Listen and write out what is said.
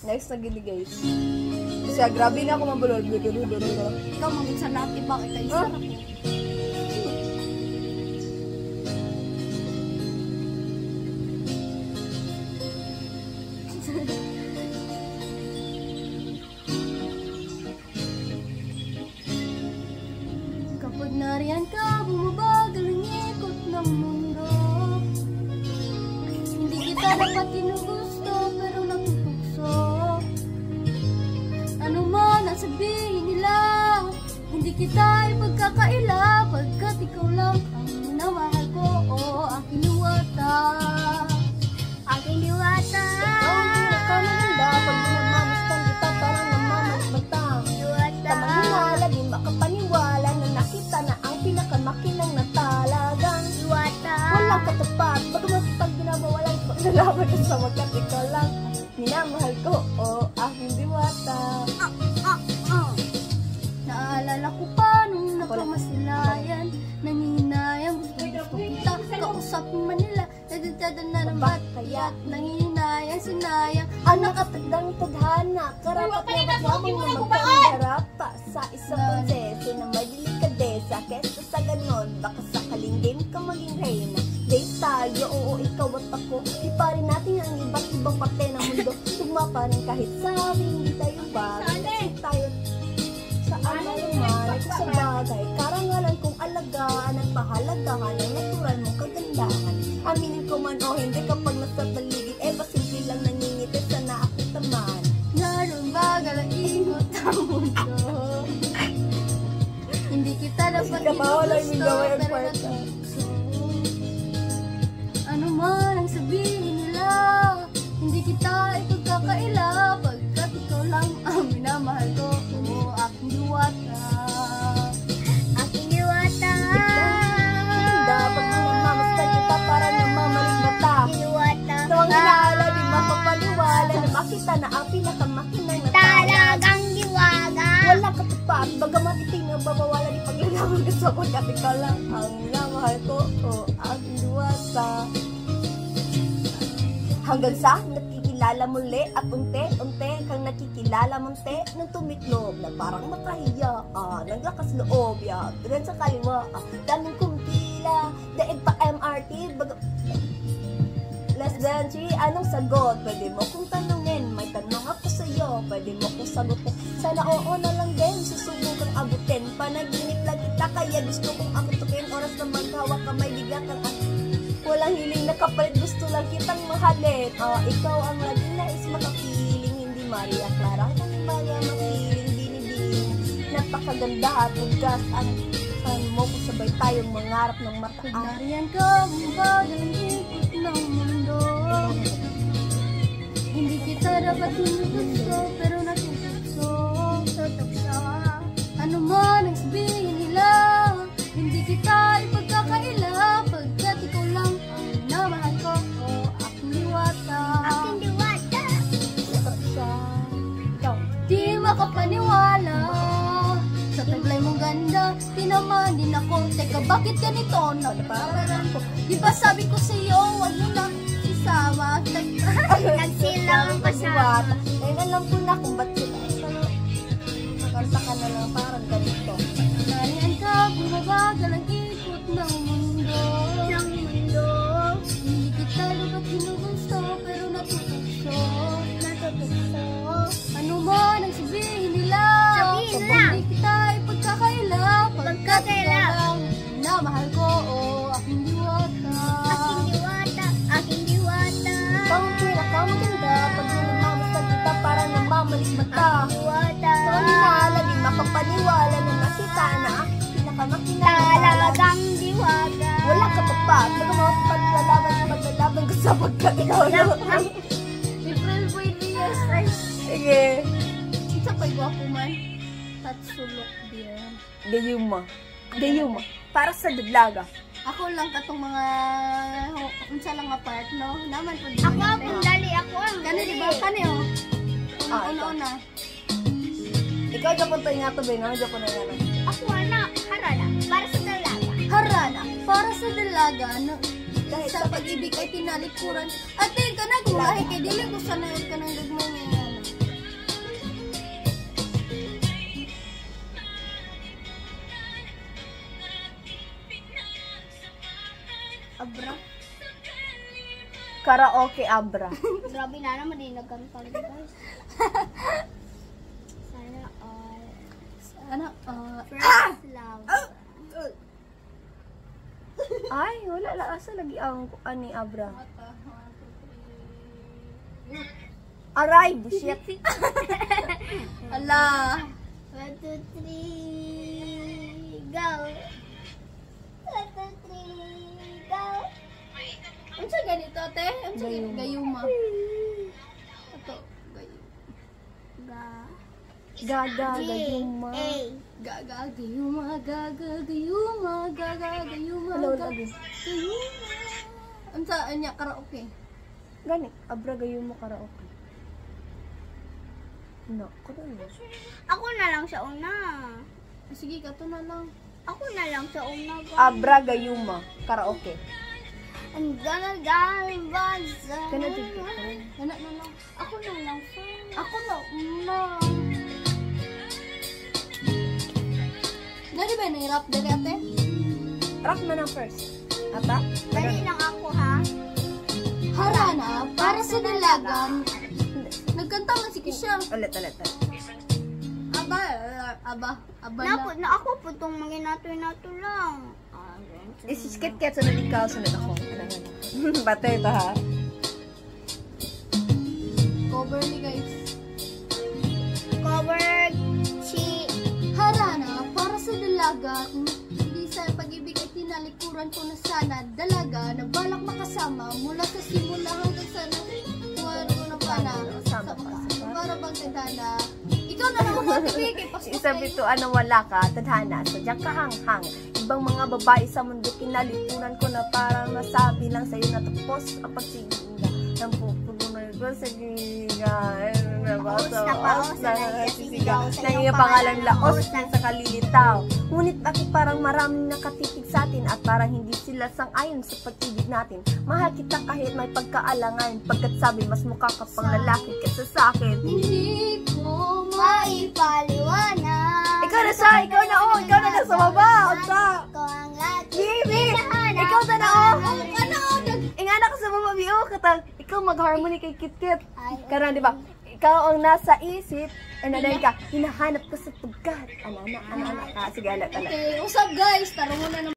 Next na gini guys. Kasi grabe na ako mabulol. Ikaw maging sa natin, bakit kayo sarap mo? Kapag nariyan ka, bumabagal ang ikot ng mundo. Hindi kita dapat ginugusto, pero natutugso. Ano man ang sabihin nila, hindi kita ipagkakaila, pagkat ikaw lang ang minamahal ko, o aking diwata. Aking diwata. Ikaw ang pinakamaganda, pag minamamastan kita, parang namamasmata. Diwata. Kamahilala, di makapaniwala na nakita na ang pinakamakinang na talagang Diwata. walang katapat. Bagamat pag binabawalan ko, nalaman ko sa wakat, ikaw lang minamahal ko, o aking diwata. Naalala ko pa nung nakamasilayan, nanginayang gusto kita, kausap man nila, dadadada na ng ba't kaya't nanginayang sinayang. Ang nakatagdang tadhana, karapat na ba't na magkaharap pa sa isang proseso na may delikadesa. Kesa sa ganon, baka sakaling game ka maging reyna. Date tayo, oo ikaw at ako, iparin natin ang iba't ibang parte ng mundo. Tugma pa rin kahit sabi, hindi tayo bagay. Kasi tayo sa ano naman, ito sa bagay. Karangalan kong alagaan at pahalagahan ang natural mong kagandahan. Aminin ko man o hindi kapag nasa paligid, pasimple lang nangingiti, sana ako taman. Naroon bagal ang ikot ng mundo. Hindi kita dapat ginugusto, pero natutugso. Ano man ang sabihin nila, hindi kita ipagkakaila, pagkat ikaw lang ang minamahal ko, o aking diwata. Aking diwata. Dapat namamastan kita para namamaling mata. Diwata. Tuwang inaala, di mapapaniwala na makita na ang pinakamakinang na Talagang diwata. wala katapat, bagamat itinababawala di paglalaman ko sa pagkat ikaw lang ang minamahal ko, o aking diwata. Hanggang sa nakikilala muli at unti-unti kang nakikilala munti nang tumitlob na parang makahiya ka, naglakas loob ya, doon sa kaliwa ka, daming kumpila, daig pa MRT, less than 3, anong sagot? Pwede mo kong tanungin, may tanong ako sa'yo, pwede mo kong sagutin, sana oo na lang din, susubukang abutin, panaginip lang kita, kaya gusto kong akutukin, oras na maghawak kamay, bigla kang walang hiling na kapalit, gusto lang kitang mahalin. Ikaw ang laging nais makapiling, hindi Maria Clara. Kung baga mapiling, binibiling. Napakaganda at ugas. Ang mo kung sabay tayong mangarap ng mataas. Nariyan ka, bagal ang ikot ng mundo. Hindi kita dapat ginugusto, pero natutugso. Ano man ang sabihin nila, hindi kita ipagkakaila, pagkat ikaw lang ang minamahal ko, o aking diwata. Aking diwata. Ikaw. Di makapaniwala sa taglay mong ganda, di naman din ako. Teka, bakit ganito? Nagpaparan ko. Di ba sabi ko sa iyo, wag mo na isama. Nagsilang Ang diwata. Ngayon alam ko na kung ba't sila. Nakanta ka na lang parang ganito. Nariyan ka, bumabagal ang ikot ng mundo. Hindi kita dapat ginugusto, pero natutugso. Ano man ang sabihin nila, hindi kita ipagkakaila, pagkat ikaw lang minamahal ko, o aking diwata. Aking diwata. Ikaw ang pinakamaganda, pag minamamastan kita para namamaling mata. Tuwang inaala, di makapaniwala na nakita na ang pinakamakinang Talagang diwata. wala katapat, bagamat paglalaban ko sa pagkat ikaw lang. April Boy Diaz, ay. Sige. Isa pa'y gwapo man. Tatsulok din. Dayuma. Para sa daglaga. Ako lang katong mga unsa lang nga part, no? Naman po. Ako ang dali, ako ang Kani di ba? Kani oh. Una. Ikaw, Japon tayo nga to, Beno. Japon na yan. Ako na, harana, para sa dalaga. Harana, para sa dalaga, no? Dahil Sa pag-ibig ay tinalikuran. Ate, ka na, gumahe kay dili ko sanay ka ng gagmay niya. Karaoke Abra. Grabe na naman din nagkantang guys. Sana all. Sana, First love. Ay, wala la asa lagi ang ani Abra. Aray, bullshit. Ala. 1, 2, 3, go! 1, 2, 3, go! Ano sa ganito, te? Ano sa ganito? Gayuma. Ito, gayuma. Ga. Gaga, gayuma. A. Gaga, gayuma, gaga, gayuma, gaga, gayuma, Hello, gaga, lagi. gayuma. Ano sa, anya, karaoke? Gani, Abra gayuma karaoke. No, kuno na. Ako na lang sa una. Sige, kato na lang. Ako na lang sa una. Guys. Abra gayuma karaoke. I'm gonna die once. Kana dito. Anak na lang. Ako na lang sa Ako na, una. Dari ba nahirap dari ate? Rock na na first. Ata? Dali lang ako ha. Harana, para sa dalagang. Nagkanta man si Kisha. Ulit. Aba na. Na ako po itong mga nato lang. Isiskit kaya sunod ikaw, sunod ako. Bata ito ha. Cover ni guys. Covered si Harana, para sa dalaga. Hindi sa pag-ibig ay tinalikuran ko na sana. Dalaga, na balak makasama. Mula sa simula hanggang sa tuwaro ko na pana. Sama pa. Para bang tadhana. Ikaw na naman matibig. Isa bito ano wala ka, tadhana, sadyang kahanghang. Ibang mga babae sa mundo kinalipunan ko na parang nasabi lang sa'yo na tapos ang pagsiginda ng pupununan ko sa giga. paos na nagsisigaw sa Nang iyong pangalan laos ng sa kalilitaw. Ngunit bakit parang maraming nakatitig sa atin at parang hindi sila sang-ayon sa pag-ibig natin. Mahal kita kahit may pagkaalangan, pagkat sabi mas mukha ka pang lalaki kaysa sa akin. Hindi ko maipaliwanag. Ikaw na siya! Ikaw na oh! Ikaw na nasa baba! Unsa? Ko ang ating Bibi! hinahanap. Ikaw na oh! Ano? Ingana ka sa baba, Bio! Katang, ikaw mag-harmony kay Kit-Kit. Ay, Karon, di ba? Ikaw ang nasa isip, and then ka, hinahanap ko sa pagkat. Ano ka. Sige, alat. Okay, usap guys. Taro muna na